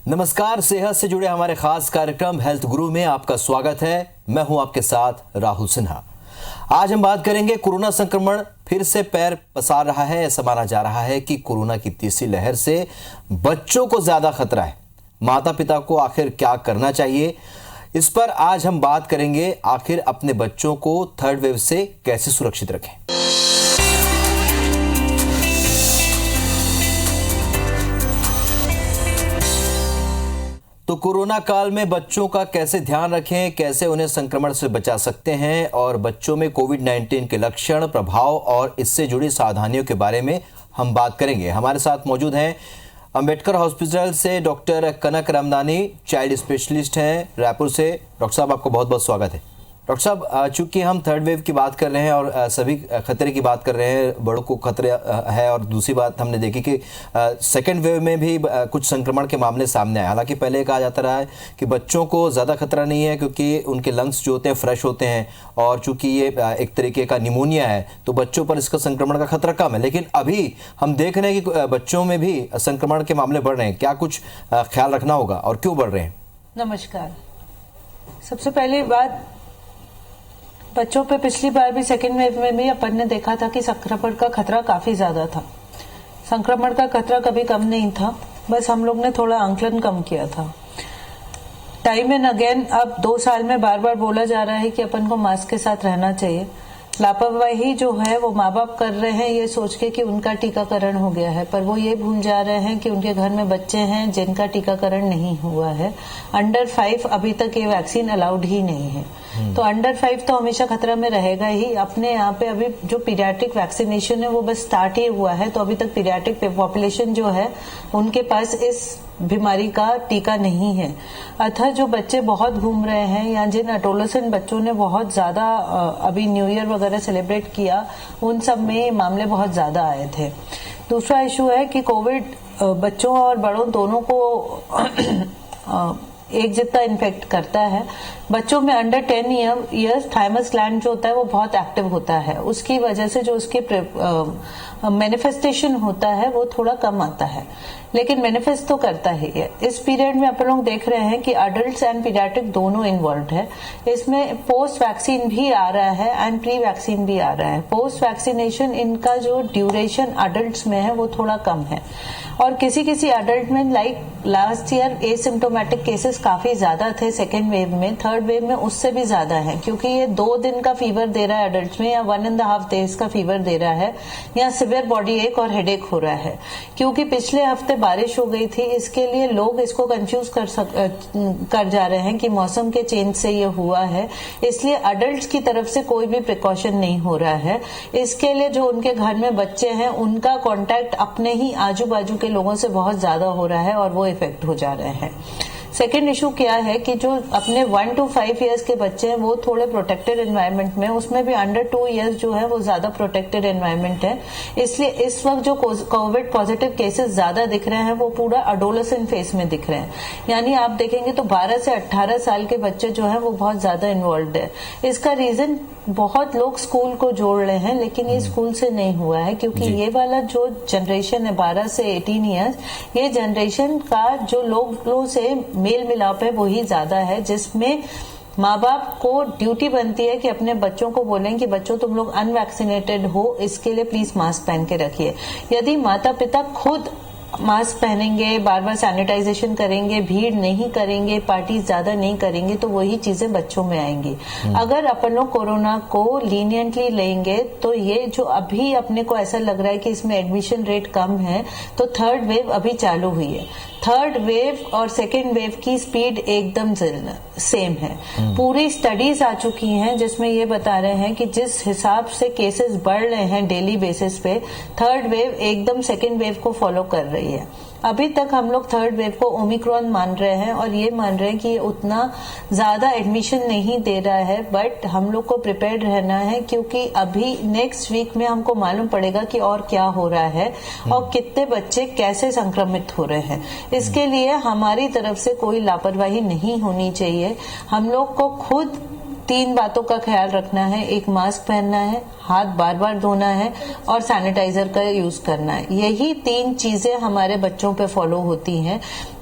नमस्कार, सेहत से जुड़े हमारे खास कार्यक्रम हेल्थ गुरु में आपका स्वागत है। मैं हूं आपके साथ राहुल सिन्हा। आज हम बात करेंगे कोरोना संक्रमण फिर से पैर पसार रहा है। ऐसा माना जा रहा है कि कोरोना की तीसरी लहर से बच्चों को ज्यादा खतरा है। माता पिता को आखिर क्या करना चाहिए, इस पर आज हम बात करेंगे। आखिर अपने बच्चों को थर्ड वेव से कैसे सुरक्षित रखें। तो कोरोना काल में बच्चों का कैसे ध्यान रखें, कैसे उन्हें संक्रमण से बचा सकते हैं और बच्चों में कोविड-19 के लक्षण, प्रभाव और इससे जुड़ी सावधानियों के बारे में हम बात करेंगे। हमारे साथ मौजूद हैं अंबेडकर हॉस्पिटल से डॉक्टर कनक रामदानी, चाइल्ड स्पेशलिस्ट हैं रायपुर से। डॉक्टर साहब, आपको बहुत बहुत स्वागत है। डॉक्टर साहब, चूंकि हम थर्ड वेव की बात कर रहे हैं और सभी खतरे की बात कर रहे हैं, बड़ों को खतरे है, और दूसरी बात हमने देखी कि सेकेंड वेव में भी कुछ संक्रमण के मामले सामने आए। हालांकि पहले कहा जाता रहा है कि बच्चों को ज़्यादा खतरा नहीं है क्योंकि उनके लंग्स जो होते हैं फ्रेश होते हैं, और चूंकि ये एक तरीके का निमोनिया है तो बच्चों पर इसका संक्रमण का खतरा कम है। लेकिन अभी हम देख रहे हैं कि बच्चों में भी संक्रमण के मामले बढ़ रहे हैं। क्या कुछ ख्याल रखना होगा और क्यों बढ़ रहे हैं? नमस्कार। सबसे पहली बात, बच्चों पे पिछली बार भी सेकेंड वेव में भी अपन ने देखा था कि संक्रमण का खतरा काफी ज्यादा था। संक्रमण का खतरा कभी कम नहीं था, बस हम लोग ने थोड़ा आंकलन कम किया था। टाइम एंड अगेन अब 2 साल में बार बार बोला जा रहा है कि अपन को मास्क के साथ रहना चाहिए। लापरवाही जो है वो माँ बाप कर रहे हैं ये सोच के कि उनका टीकाकरण हो गया है, पर वो ये भूल जा रहे हैं कि उनके घर में बच्चे हैं जिनका टीकाकरण नहीं हुआ है। अंडर 5 अभी तक ये वैक्सीन अलाउड ही नहीं है, तो अंडर 5 तो हमेशा खतरा में रहेगा ही। अपने यहाँ पे अभी जो पीडियाट्रिक वैक्सीनेशन है वो बस स्टार्ट ही हुआ है, तो अभी तक पीडियाट्रिक पॉपुलेशन जो है उनके पास इस बीमारी का टीका नहीं है। अतः जो बच्चे बहुत घूम रहे हैं या जिन एडोलेसेंट बच्चों ने बहुत ज्यादा अभी न्यू ईयर वगैरह सेलिब्रेट किया, उन सब में मामले बहुत ज्यादा आए थे। दूसरा इशू है कि कोविड बच्चों और बड़ों दोनों को एक जितना इन्फेक्ट करता है। बच्चों में अंडर 10 ईयर्स थाइमस ग्लैंड जो होता है वो बहुत एक्टिव होता है, उसकी वजह से जो उसके मैनिफेस्टेशन होता है वो थोड़ा कम आता है, लेकिन मैनिफेस्ट तो करता ही है। इस पीरियड में अपन लोग देख रहे हैं कि अडल्ट्स एंड पीडियाट्रिक दोनों इन्वॉल्व है। इसमें पोस्ट वैक्सीन भी आ रहा है एंड प्री वैक्सीन भी आ रहा है। पोस्ट वैक्सीनेशन इनका जो ड्यूरेशन अडल्ट्स में है वो थोड़ा कम है, और किसी किसी अडल्ट में like last year asymptomatic cases काफी ज्यादा थे सेकेंड वेव में। थर्ड वेव में उससे भी ज्यादा है, क्योंकि ये 2 दिन का फीवर दे रहा है अडल्ट में, या 1.5 डेज का फीवर दे रहा है, या सिवियर बॉडी एक और हेडेक हो रहा है। क्योंकि पिछले हफ्ते बारिश हो गई थी, इसके लिए लोग इसको कंफ्यूज कर जा रहे हैं कि मौसम के चेंज से ये हुआ है, इसलिए अडल्ट्स की तरफ से कोई भी प्रिकॉशन नहीं हो रहा है। इसके लिए जो उनके घर में बच्चे हैं उनका कांटेक्ट अपने ही आजू बाजू के लोगों से बहुत ज्यादा हो रहा है और वो इफेक्ट हो जा रहे हैं। सेकेंड इशू क्या है कि जो अपने 1 to 5 इयर्स के बच्चे हैं वो थोड़े प्रोटेक्टेड एनवायरनमेंट में, उसमें भी अंडर 2 इयर्स जो है वो ज्यादा प्रोटेक्टेड एनवायरनमेंट है। इसलिए इस वक्त जो कोविड पॉजिटिव केसेस ज्यादा दिख रहे हैं वो पूरा अडोलेसेंट फेज में दिख रहे हैं। यानी आप देखेंगे तो 12 से 18 साल के बच्चे जो है वो बहुत ज्यादा इन्वॉल्व है। इसका रीजन बहुत लोग स्कूल को जोड़ रहे हैं, लेकिन ये स्कूल से नहीं हुआ है, क्योंकि ये वाला जो जनरेशन है 12 से 18 इयर्स, ये जनरेशन का जो लोगों से मेल मिलाप है वही ज्यादा है, जिसमें माँ बाप को ड्यूटी बनती है कि अपने बच्चों को बोलें कि बच्चों तुम लोग अनवैक्सीनेटेड हो, इसके लिए प्लीज मास्क पहन के रखिए। यदि माता पिता खुद मास्क पहनेंगे, बार बार सैनिटाइजेशन करेंगे, भीड़ नहीं करेंगे, पार्टी ज्यादा नहीं करेंगे, तो वही चीजें बच्चों में आएंगी। अगर अपन लोग कोरोना को लीनियंटली लेंगे तो ये जो अभी अपने को ऐसा लग रहा है कि इसमें एडमिशन रेट कम है, तो थर्ड वेव अभी चालू हुई है। थर्ड वेव और सेकेंड वेव की स्पीड एकदम सेम है। पूरी स्टडीज आ चुकी हैं जिसमें ये बता रहे हैं कि जिस हिसाब से केसेस बढ़ रहे हैं डेली बेसिस पे, थर्ड वेव एकदम सेकेंड वेव को फॉलो कर रही है। अभी तक हम लोग थर्ड वेव को ओमिक्रॉन मान रहे हैं और ये मान रहे हैं कि ये उतना ज्यादा एडमिशन नहीं दे रहा है, बट हम लोग को प्रिपेयर्ड रहना है, क्योंकि अभी नेक्स्ट वीक में हमको मालूम पड़ेगा कि और क्या हो रहा है और कितने बच्चे कैसे संक्रमित हो रहे हैं। इसके लिए हमारी तरफ से कोई लापरवाही नहीं होनी चाहिए। हम लोग को खुद 3 बातों का ख्याल रखना है। एक, मास्क पहनना है, हाथ बार बार धोना है और सैनिटाइजर का यूज करना है। यही 3 चीजें हमारे बच्चों पे फॉलो होती हैं।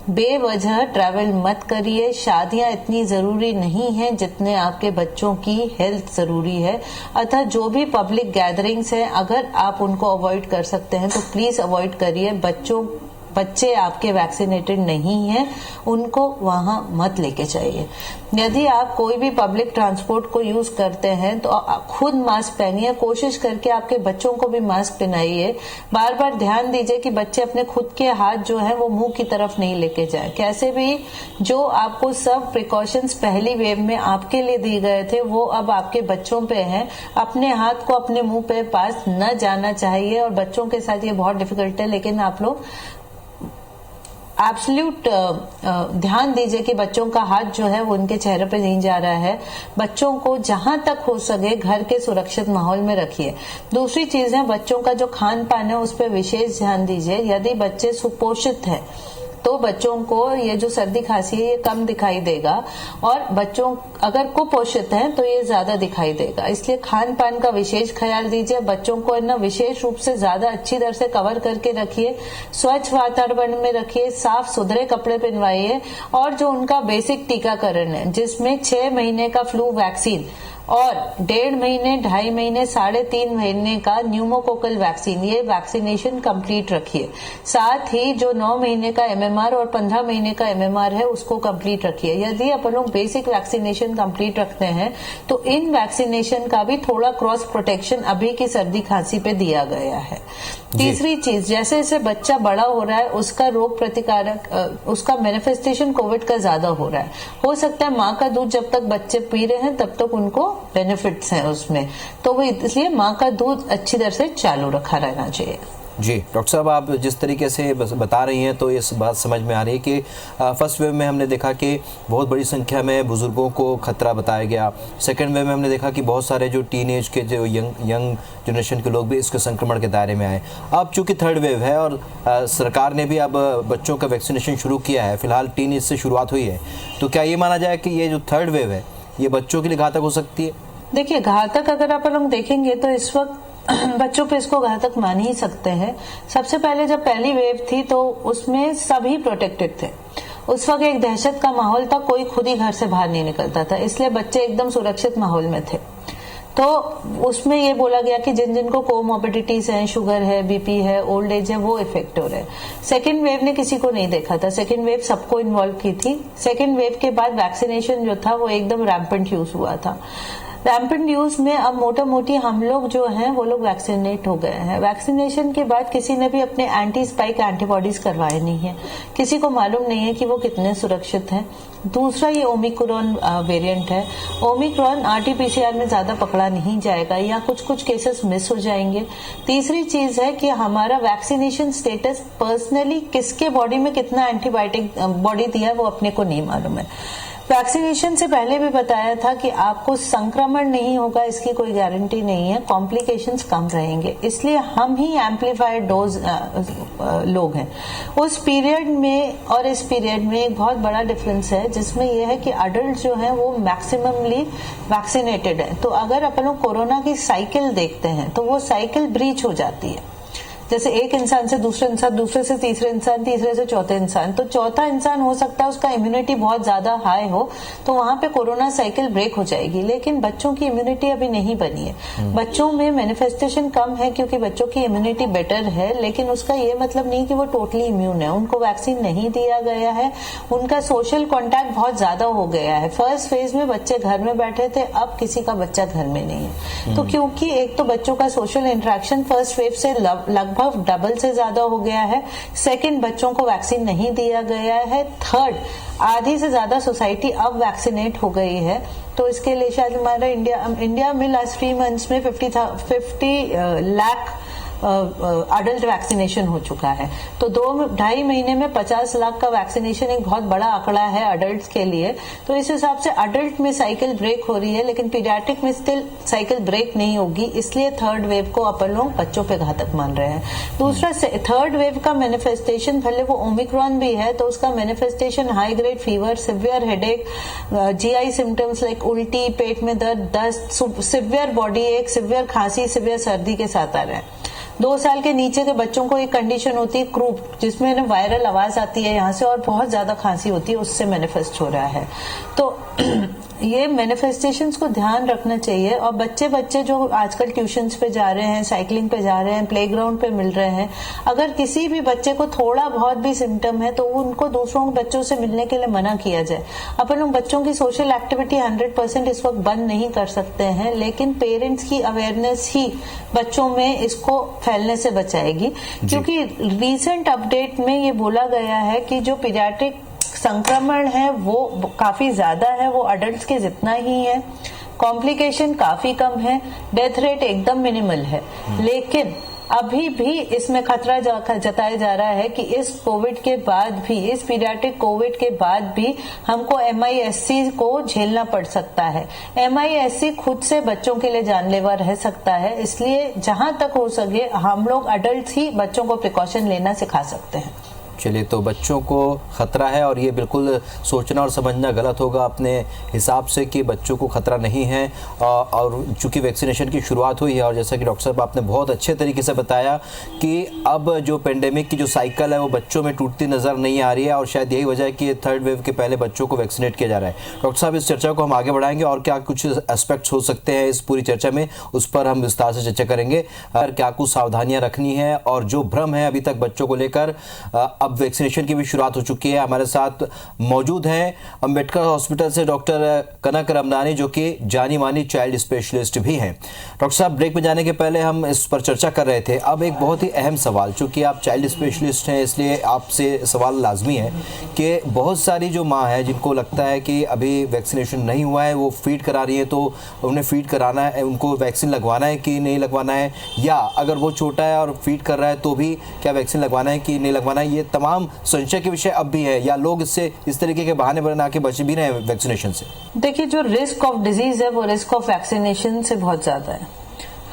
बेवजह ट्रैवल मत करिए। शादियां इतनी जरूरी नहीं है जितने आपके बच्चों की हेल्थ जरूरी है। अतः जो भी पब्लिक गैदरिंग्स है, अगर आप उनको अवॉइड कर सकते हैं तो प्लीज अवॉइड करिए। बच्चे आपके वैक्सीनेटेड नहीं हैं, उनको वहां मत लेके जाइए। यदि आप कोई भी पब्लिक ट्रांसपोर्ट को यूज करते हैं तो खुद मास्क पहनिए। कोशिश करके आपके बच्चों को भी मास्क पहनाइए। बार बार ध्यान दीजिए कि बच्चे अपने खुद के हाथ जो है वो मुंह की तरफ नहीं लेके जाए। कैसे भी जो आपको सब प्रिकॉशंस पहली वेव में आपके लिए दिए गए थे वो अब आपके बच्चों पे हैं। अपने हाथ को अपने मुंह पे पास न जाना चाहिए। और बच्चों के साथ ये बहुत डिफिकल्ट है, लेकिन आप लोग एब्सोल्यूट ध्यान दीजिए कि बच्चों का हाथ जो है वो उनके चेहरे पे नहीं जा रहा है। बच्चों को जहां तक हो सके घर के सुरक्षित माहौल में रखिए। दूसरी चीज है, बच्चों का जो खान पान है उस पर विशेष ध्यान दीजिए। यदि बच्चे सुपोषित हैं तो बच्चों को ये जो सर्दी खांसी है ये कम दिखाई देगा, और बच्चों अगर कुपोषित हैं तो ये ज्यादा दिखाई देगा। इसलिए खान पान का विशेष ख्याल दीजिए। बच्चों को ना विशेष रूप से ज्यादा अच्छी तरह से कवर करके रखिए। स्वच्छ वातावरण में रखिए। साफ सुथरे कपड़े पहनवाइए। और जो उनका बेसिक टीकाकरण है जिसमें 6 महीने का फ्लू वैक्सीन और 1.5 महीने, 2.5 महीने, 3.5 महीने का न्यूमोकोकल वैक्सीन, ये वैक्सीनेशन कंप्लीट रखिए। साथ ही जो 9 महीने का एमएमआर और 15 महीने का एमएमआर है उसको कंप्लीट रखिए। यदि अपन लोग बेसिक वैक्सीनेशन कंप्लीट रखते हैं तो इन वैक्सीनेशन का भी थोड़ा क्रॉस प्रोटेक्शन अभी की सर्दी खांसी पे दिया गया है। तीसरी चीज, जैसे जैसे बच्चा बड़ा हो रहा है उसका रोग प्रतिकारक उसका मैनिफेस्टेशन कोविड का ज्यादा हो रहा है। हो सकता है माँ का दूध जब तक बच्चे पी रहे हैं तब तक उनको बेनिफिट्स हैं उसमें, तो वो इसलिए माँ का दूध अच्छी तरह से चालू रखा रहना चाहिए। जी डॉक्टर साहब, आप जिस तरीके से बता रही हैं तो इस बात समझ में आ रही है कि फर्स्ट वेव में हमने देखा कि बहुत बड़ी संख्या में बुजुर्गों को खतरा बताया गया। सेकेंड वेव में हमने देखा कि बहुत सारे जो टीन एज के जो यंग जनरेशन के लोग भी इसके संक्रमण के दायरे में आए। अब चूंकि थर्ड वेव है और सरकार ने भी अब बच्चों का वैक्सीनेशन शुरू किया है, फिलहाल टीन एज से शुरुआत हुई है, तो क्या ये माना जाए कि ये जो थर्ड वेव है ये बच्चों के लिए घातक हो सकती है? देखिए, घातक अगर आप लोग देखेंगे तो इस वक्त बच्चों पे इसको घातक मान ही सकते हैं। सबसे पहले जब पहली वेव थी तो उसमें सभी प्रोटेक्टेड थे। उस वक्त एक दहशत का माहौल था, कोई खुद ही घर से बाहर नहीं निकलता था, इसलिए बच्चे एकदम सुरक्षित माहौल में थे। तो उसमें ये बोला गया कि जिन जिनको कोमोर्बिडिटीज हैं, शुगर है, बीपी है, ओल्ड एज है, वो इफेक्ट हो रहे हैं। सेकेंड वेव ने किसी को नहीं देखा था। सेकेंड वेव सबको इन्वॉल्व की थी। सेकेंड वेव के बाद वैक्सीनेशन जो था वो एकदम रैम्पेंट यूज हुआ था। रैम्पेंट यूज में अब मोटा मोटी हम लोग जो हैं वो लोग वैक्सीनेट हो गए हैं। वैक्सीनेशन के बाद किसी ने भी अपने एंटी स्पाइक एंटीबॉडीज करवाए नहीं है। किसी को मालूम नहीं है कि वो कितने सुरक्षित हैं। दूसरा, ये ओमिक्रॉन वेरिएंट है। ओमिक्रॉन आरटीपीसीआर में ज्यादा पकड़ा नहीं जाएगा या कुछ कुछ केसेस मिस हो जाएंगे। तीसरी चीज है कि हमारा वैक्सीनेशन स्टेटस पर्सनली किसके बॉडी में कितना एंटीबायोटिक बॉडी दिया है वो अपने को नहीं मालूम है। वैक्सीनेशन से पहले भी बताया था कि आपको संक्रमण नहीं होगा, इसकी कोई गारंटी नहीं है, कॉम्प्लिकेशंस कम रहेंगे, इसलिए हम ही एम्पलीफाइड डोज लोग हैं। उस पीरियड में और इस पीरियड में एक बहुत बड़ा डिफरेंस है, जिसमें यह है कि अडल्ट जो हैं वो मैक्सिममली वैक्सीनेटेड है। तो अगर अपन लोग कोरोना की साइकिल देखते हैं तो वो साइकिल ब्रीच हो जाती है। जैसे एक इंसान से दूसरे इंसान, दूसरे से तीसरे इंसान, तीसरे से चौथे इंसान, तो चौथा इंसान हो सकता है उसका इम्यूनिटी बहुत ज्यादा हाई हो तो वहां पे कोरोना साइकिल ब्रेक हो जाएगी। लेकिन बच्चों की इम्यूनिटी अभी नहीं बनी है। बच्चों में मैनिफेस्टेशन कम है क्योंकि बच्चों की इम्यूनिटी बेटर है, लेकिन उसका ये मतलब नहीं कि वो टोटली इम्यून है। उनको वैक्सीन नहीं दिया गया है, उनका सोशल कॉन्टैक्ट बहुत ज्यादा हो गया है। फर्स्ट फेज में बच्चे घर में बैठे थे, अब किसी का बच्चा घर में नहीं है। तो क्योंकि एक तो बच्चों का सोशल इंटरेक्शन फर्स्ट वेव से लगभग डबल से ज्यादा हो गया है। सेकंड, बच्चों को वैक्सीन नहीं दिया गया है। थर्ड, आधी से ज्यादा सोसाइटी अब वैक्सीनेट हो गई है। तो इसके लिए शायद हमारा इंडिया में लास्ट 3 मंथ्स में 50 लाख अडल्ट वैक्सीनेशन हो चुका है। तो 2-2.5 महीने में 50 लाख का वैक्सीनेशन एक बहुत बड़ा आंकड़ा है अडल्ट के लिए। तो इस हिसाब से अडल्ट में साइकिल ब्रेक हो रही है, लेकिन पीडियाट्रिक में स्टिल साइकिल ब्रेक नहीं होगी, इसलिए थर्ड वेव को अपन लोग बच्चों पे घातक मान रहे हैं। दूसरा, थर्ड वेव का मैनिफेस्टेशन, भले वो ओमिक्रॉन भी है तो उसका manifestation high grade fever, severe headache, GI symptoms like उल्टी, पेट में दर्द, दस्त, सिवियर बॉडी एक, सिवियर खांसी, सिवियर सर्दी के साथ आ रहा है। 2 साल के नीचे के बच्चों को एक कंडीशन होती है क्रूप, जिसमें ना वायरल आवाज आती है यहाँ से और बहुत ज्यादा खांसी होती है, उससे मैनिफेस्ट हो रहा है। तो ये मैनिफेस्टेशंस को ध्यान रखना चाहिए। और बच्चे जो आजकल ट्यूशंस पे जा रहे हैं, साइकिलिंग पे जा रहे हैं, प्लेग्राउंड पे मिल रहे हैं, अगर किसी भी बच्चे को थोड़ा बहुत भी सिम्टम है तो उनको दूसरों बच्चों से मिलने के लिए मना किया जाए। अपन लोग बच्चों की सोशल एक्टिविटी 100% इस वक्त बंद नहीं कर सकते हैं, लेकिन पेरेंट्स की अवेयरनेस ही बच्चों में इसको फैलने से बचाएगी। क्योंकि रिसेंट अपडेट में ये बोला गया है कि जो पीडियाट्रिक संक्रमण है वो काफी ज्यादा है, वो अडल्ट्स के जितना ही है, कॉम्प्लिकेशन काफी कम है, डेथ रेट एकदम मिनिमल है। लेकिन अभी भी इसमें खतरा जताया जा रहा है कि इस कोविड के बाद भी, इस पीडियाट्रिक कोविड के बाद भी हमको MIS-C को झेलना पड़ सकता है। MIS-C खुद से बच्चों के लिए जानलेवा रह सकता है, इसलिए जहां तक हो सके हम लोग अडल्ट ही बच्चों को प्रिकॉशन लेना सिखा सकते हैं। चलिए, तो बच्चों को खतरा है और ये बिल्कुल सोचना और समझना गलत होगा अपने हिसाब से कि बच्चों को खतरा नहीं है। और चूंकि वैक्सीनेशन की शुरुआत हुई है और जैसा कि डॉक्टर साहब आपने बहुत अच्छे तरीके से बताया कि अब जो पेंडेमिक की जो साइकिल है वो बच्चों में टूटती नज़र नहीं आ रही है और शायद यही वजह है कि थर्ड वेव के पहले बच्चों को वैक्सीनेट किया जा रहा है। डॉक्टर साहब, इस चर्चा को हम आगे बढ़ाएंगे और क्या कुछ एस्पेक्ट्स हो सकते हैं इस पूरी चर्चा में, उस पर हम विस्तार से चर्चा करेंगे। क्या कुछ सावधानियाँ रखनी है और जो भ्रम है अभी तक बच्चों को लेकर, अब वैक्सीनेशन की भी शुरुआत हो चुकी है। हमारे साथ मौजूद हैं अंबेडकर हॉस्पिटल से डॉक्टर कनक रमनानी, जो कि जानी मानी चाइल्ड स्पेशलिस्ट भी हैं। डॉक्टर साहब, ब्रेक में जाने के पहले हम इस पर चर्चा कर रहे थे। अब एक बहुत ही अहम सवाल, चूंकि आप चाइल्ड स्पेशलिस्ट हैं इसलिए आपसे सवाल लाजमी है कि बहुत सारी जो माँ है जिनको लगता है कि अभी वैक्सीनेशन नहीं हुआ है, वो फीड करा रही है, तो उन्हें फीड कराना है, उनको वैक्सीन लगवाना है कि नहीं लगवाना है, या अगर वो छोटा है और फीड कर रहा है तो भी क्या वैक्सीन लगवाना है कि नहीं लगवाना है, ये तमाम संशय के विषय अब भी है, या लोग इससे इस तरीके के बहाने बना के बच भी रहे हैं वैक्सीनेशन से? देखिए, जो रिस्क ऑफ डिजीज है वो रिस्क ऑफ वैक्सीनेशन से बहुत ज्यादा है।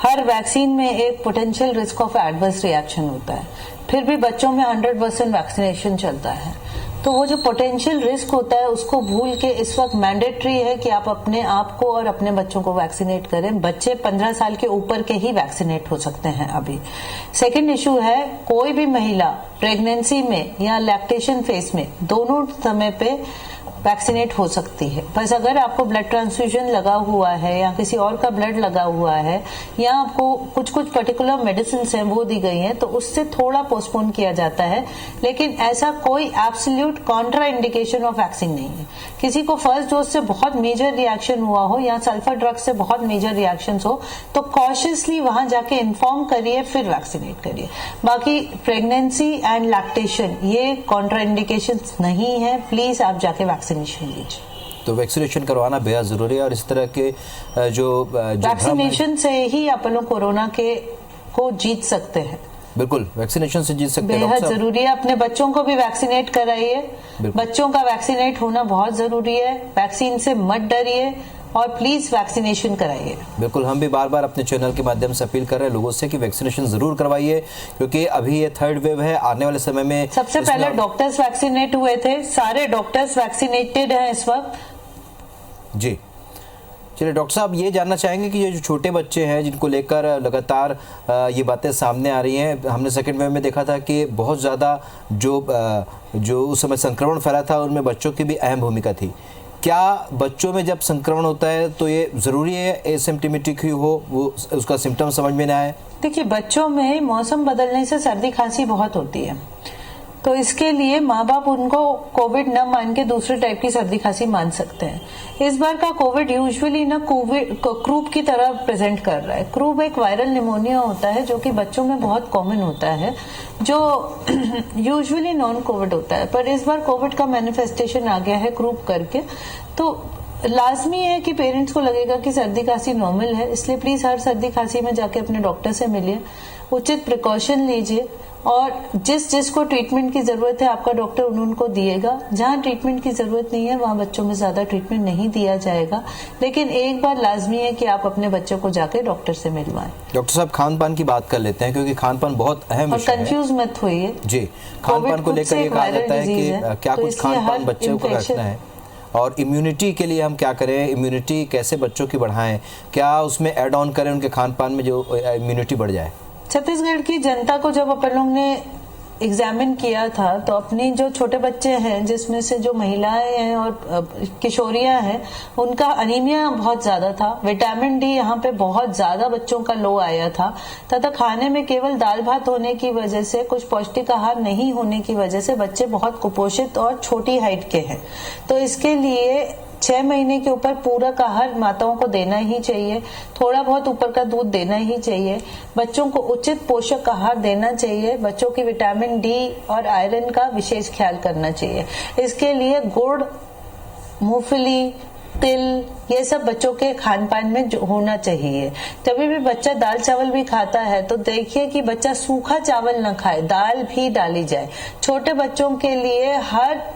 हर वैक्सीन में एक potential risk of adverse reaction होता है, फिर भी बच्चों में 100% वैक्सीनेशन चलता है। तो वो जो पोटेंशियल रिस्क होता है उसको भूल के इस वक्त मैंडेटरी है कि आप अपने आप को और अपने बच्चों को वैक्सीनेट करें। बच्चे 15 साल के ऊपर के ही वैक्सीनेट हो सकते हैं अभी। सेकंड इशू है, कोई भी महिला प्रेगनेंसी में या लैक्टेशन फेज में दोनों समय पे वैक्सीनेट हो सकती है। बस अगर आपको ब्लड ट्रांसफ्यूजन लगा हुआ है या किसी और का ब्लड लगा हुआ है या आपको कुछ पर्टिकुलर मेडिसिन हैं वो दी गई हैं तो उससे थोड़ा पोस्टपोन किया जाता है, लेकिन ऐसा कोई absolute Contra indication of vaccine नहीं है। किसी को फर्स्ट डोज से बहुत मेजर रिएक्शन हुआ हो या सल्फर ड्रग से बहुत मेजर रिएक्शन हो तो कॉशियसली वहां जाके इन्फॉर्म करिए, फिर वैक्सीनेट करिए। बाकी प्रेगनेंसी एंड लैक्टेशन ये कॉन्ट्रा इंडिकेशन नहीं है, प्लीज आप जाके वैक्सीनेशन लीजिए। तो वैक्सीनेशन करवाना बेहद जरूरी है और इस तरह के जो वैक्सीनेशन से ही अपन लोग कोरोना को जीत सकते हैं। बिल्कुल, वैक्सीनेशन से जीत सकते हैं। बेहद जरूरी है, अपने बच्चों को भी वैक्सीनेट कराइए। बच्चों का वैक्सीनेट होना बहुत जरूरी है। वैक्सीन से मत डरिए और प्लीज वैक्सीनेशन कराइए। बिल्कुल, हम भी बार बार अपने चैनल के माध्यम से अपील कर रहे हैं लोगों से कि वैक्सीनेशन जरूर करवाइए, क्योंकि अभी ये थर्ड वेव है, आने वाले समय में सबसे पहले डॉक्टर्स वैक्सीनेट हुए थे, सारे डॉक्टर्स वैक्सीनेटेड हैं इस वक्त। जी चलिए डॉक्टर साहब, ये जानना चाहेंगे कि ये जो छोटे बच्चे हैं जिनको लेकर लगातार ये बातें सामने आ रही हैं, हमने सेकेंड वेव में देखा था कि बहुत ज़्यादा जो उस समय संक्रमण फैला था उनमें बच्चों की भी अहम भूमिका थी। क्या बच्चों में जब संक्रमण होता है तो ये ज़रूरी है एसिम्प्टोमेटिक ही हो, वो उसका सिम्टम समझ में ना आए? देखिए, बच्चों में मौसम बदलने से सर्दी खांसी बहुत होती है, तो इसके लिए माँ बाप उनको कोविड न मान के दूसरे टाइप की सर्दी खांसी मान सकते हैं। इस बार का कोविड यूजुअली ना क्रूप की तरह प्रेजेंट कर रहा है। क्रूप एक वायरल निमोनिया होता है जो कि बच्चों में बहुत कॉमन होता है, जो यूजुअली नॉन कोविड होता है, पर इस बार कोविड का मैनिफेस्टेशन आ गया है क्रूप करके। तो लाजमी है कि पेरेंट्स को लगेगा कि सर्दी खांसी नॉर्मल है, इसलिए प्लीज हर सर्दी खांसी में जाके अपने डॉक्टर से मिलिए। उचित प्रिकॉशन लीजिए और जिसको ट्रीटमेंट की जरूरत है आपका डॉक्टर उनको दिएगा। जहां ट्रीटमेंट की जरूरत नहीं है वहां बच्चों में ज्यादा ट्रीटमेंट नहीं दिया जाएगा, लेकिन एक बार लाजमी है कि आप अपने बच्चों को जाके डॉक्टर से मिलवाएं। डॉक्टर साहब, खान पान की बात कर लेते हैं क्योंकि खान पान बहुत अहम विषय है। कंफ्यूज मत होइए जी, खान पान को लेकर ये कहा जाता है कि क्या कुछ खान पान बच्चों को रखना है और इम्यूनिटी के लिए हम क्या करें, इम्यूनिटी कैसे बच्चों की बढ़ाएं, क्या उसमें ऐड ऑन करें उनके खान पान में जो इम्यूनिटी बढ़ जाए। छत्तीसगढ़ की जनता को जब अपन लोग ने एग्जामिन किया था तो अपनी जो छोटे बच्चे हैं जिसमें से जो महिलाएं हैं और किशोरियां हैं उनका अनीमिया बहुत ज्यादा था। विटामिन डी यहाँ पे बहुत ज्यादा बच्चों का लो आया था तथा खाने में केवल दाल भात होने की वजह से, कुछ पौष्टिक आहार नहीं होने की वजह से बच्चे बहुत कुपोषित और छोटी हाइट के हैं। तो इसके लिए 6 महीने के ऊपर पूरक आहार माताओं को देना ही चाहिए, थोड़ा बहुत ऊपर का दूध देना ही चाहिए, बच्चों को उचित पोषक आहार देना चाहिए, बच्चों की विटामिन डी और आयरन का विशेष ख्याल करना चाहिए। इसके लिए गुड़, मूंगफली, तिल, ये सब बच्चों के खान पान में होना चाहिए। जब भी बच्चा दाल चावल भी खाता है तो देखिए कि बच्चा सूखा चावल न खाए, दाल भी डाली जाए। छोटे बच्चों के लिए हर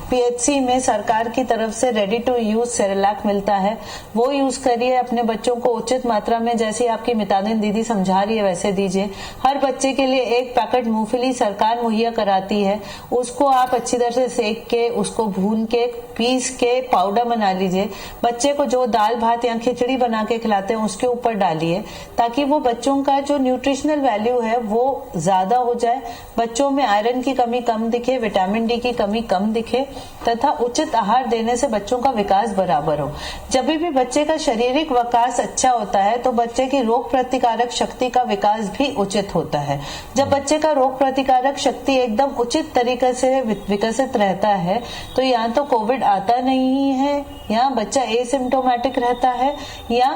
पीएचसी में सरकार की तरफ से रेडी टू यूज सेरेलैक मिलता है, वो यूज करिए। अपने बच्चों को उचित मात्रा में, जैसे आपकी मितानिन दीदी समझा रही है वैसे दीजिए। हर बच्चे के लिए 1 पैकेट मूंगफली सरकार मुहैया कराती है, उसको आप अच्छी तरह से सेक के, उसको भून के, पीस के पाउडर बना लीजिए। बच्चे को जो दाल भात या खिचड़ी बना के खिलाते हैं उसके ऊपर डालिए ताकि वो बच्चों का जो न्यूट्रिशनल वैल्यू है वो ज्यादा हो जाए, बच्चों में आयरन की कमी कम दिखे, विटामिन डी की कमी कम दिखे तथा उचित आहार देने से बच्चों का विकास बराबर हो। जब भी बच्चे का शारीरिक विकास अच्छा होता है तो बच्चे की रोग प्रतिकारक शक्ति का विकास भी उचित होता है। जब बच्चे का रोग प्रतिकारक शक्ति एकदम उचित तरीके से विकसित रहता है तो या तो कोविड आता नहीं है, या बच्चा एसिम्प्टोमेटिक रहता है, या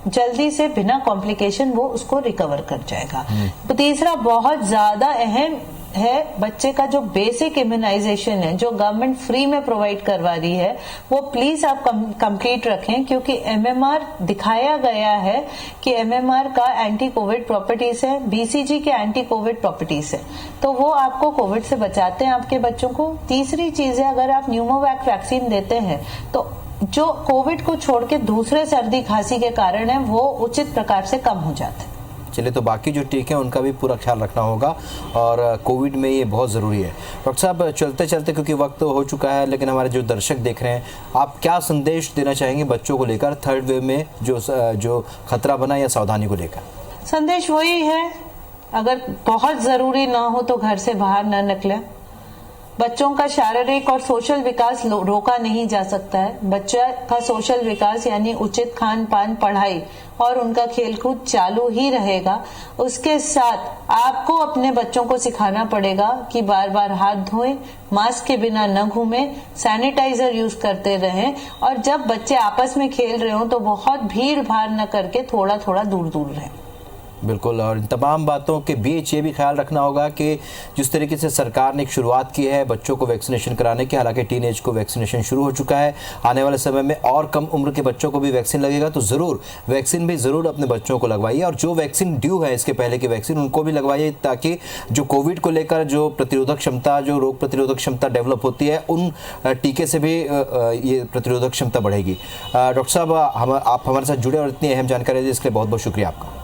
जल्दी से बिना कॉम्प्लिकेशन वो उसको रिकवर कर जाएगा। तीसरा बहुत ज्यादा अहम है, बच्चे का जो बेसिक इम्यूनाइजेशन है जो गवर्नमेंट फ्री में प्रोवाइड करवा रही है वो प्लीज आप कंप्लीट रखें, क्योंकि एमएमआर दिखाया गया है कि एमएमआर का एंटी कोविड प्रॉपर्टीज है, बीसीजी के एंटी कोविड प्रॉपर्टीज है, तो वो आपको कोविड से बचाते हैं आपके बच्चों को। तीसरी चीज है, अगर आप न्यूमोवैक वैक्सीन देते हैं तो जो कोविड को छोड़ के दूसरे सर्दी खांसी के कारण है वो उचित प्रकार से कम हो जाते हैं। चलिए, तो बाकी जो टीके हैं उनका भी पूरा ख्याल रखना होगा और कोविड में ये बहुत ज़रूरी है। डॉक्टर साहब, चलते चलते क्योंकि वक्त हो चुका है, लेकिन हमारे जो दर्शक देख रहे हैं, आप क्या संदेश देना चाहेंगे बच्चों को लेकर थर्ड वेव में जो खतरा बना या सावधानी को लेकर? संदेश वही है, अगर बहुत ज़रूरी ना हो तो घर से बाहर न निकलें। बच्चों का शारीरिक और सोशल विकास रोका नहीं जा सकता है। बच्चा का सोशल विकास यानी उचित खान पान, पढ़ाई और उनका खेलकूद चालू ही रहेगा। उसके साथ आपको अपने बच्चों को सिखाना पड़ेगा कि बार बार हाथ धोएं, मास्क के बिना न घूमें, सैनिटाइजर यूज करते रहें और जब बच्चे आपस में खेल रहे हो तो बहुत भीड़ भाड़ न करके थोड़ा थोड़ा दूर दूर रहें। बिल्कुल, और इन तमाम बातों के बीच ये भी ख्याल रखना होगा कि जिस तरीके से सरकार ने एक शुरुआत की है बच्चों को वैक्सीनेशन कराने की, हालांकि टीनेज को वैक्सीनेशन शुरू हो चुका है, आने वाले समय में और कम उम्र के बच्चों को भी वैक्सीन लगेगा, तो ज़रूर वैक्सीन भी ज़रूर अपने बच्चों को लगवाइए और जो वैक्सीन ड्यू है इसके पहले की वैक्सीन उनको भी लगवाइए, ताकि जो कोविड को लेकर जो प्रतिरोधक क्षमता, जो रोग प्रतिरोधक क्षमता डेवलप होती है उन टीके से भी ये प्रतिरोधक क्षमता बढ़ेगी। डॉक्टर साहब, आप हमारे साथ जुड़े और इतनी अहम जानकारी दी इसके लिए बहुत बहुत शुक्रिया आपका।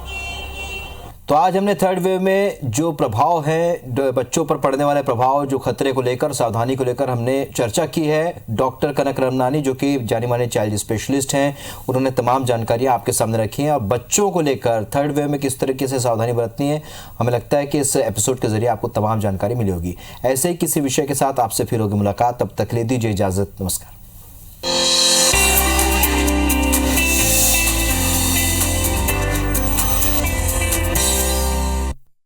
तो आज हमने थर्ड वेव में जो प्रभाव है, बच्चों पर पड़ने वाले प्रभाव, जो खतरे को लेकर, सावधानी को लेकर हमने चर्चा की है। डॉक्टर कनक रमनानी, जो कि जानी मानी चाइल्ड स्पेशलिस्ट हैं, उन्होंने तमाम जानकारियां आपके सामने रखी हैं और बच्चों को लेकर थर्ड वेव में किस तरीके से सावधानी बरतनी है, हमें लगता है कि इस एपिसोड के जरिए आपको तमाम जानकारी मिली होगी। ऐसे ही किसी विषय के साथ आपसे फिर होगी मुलाकात, तब तक ले दीजिए इजाजत, नमस्कार।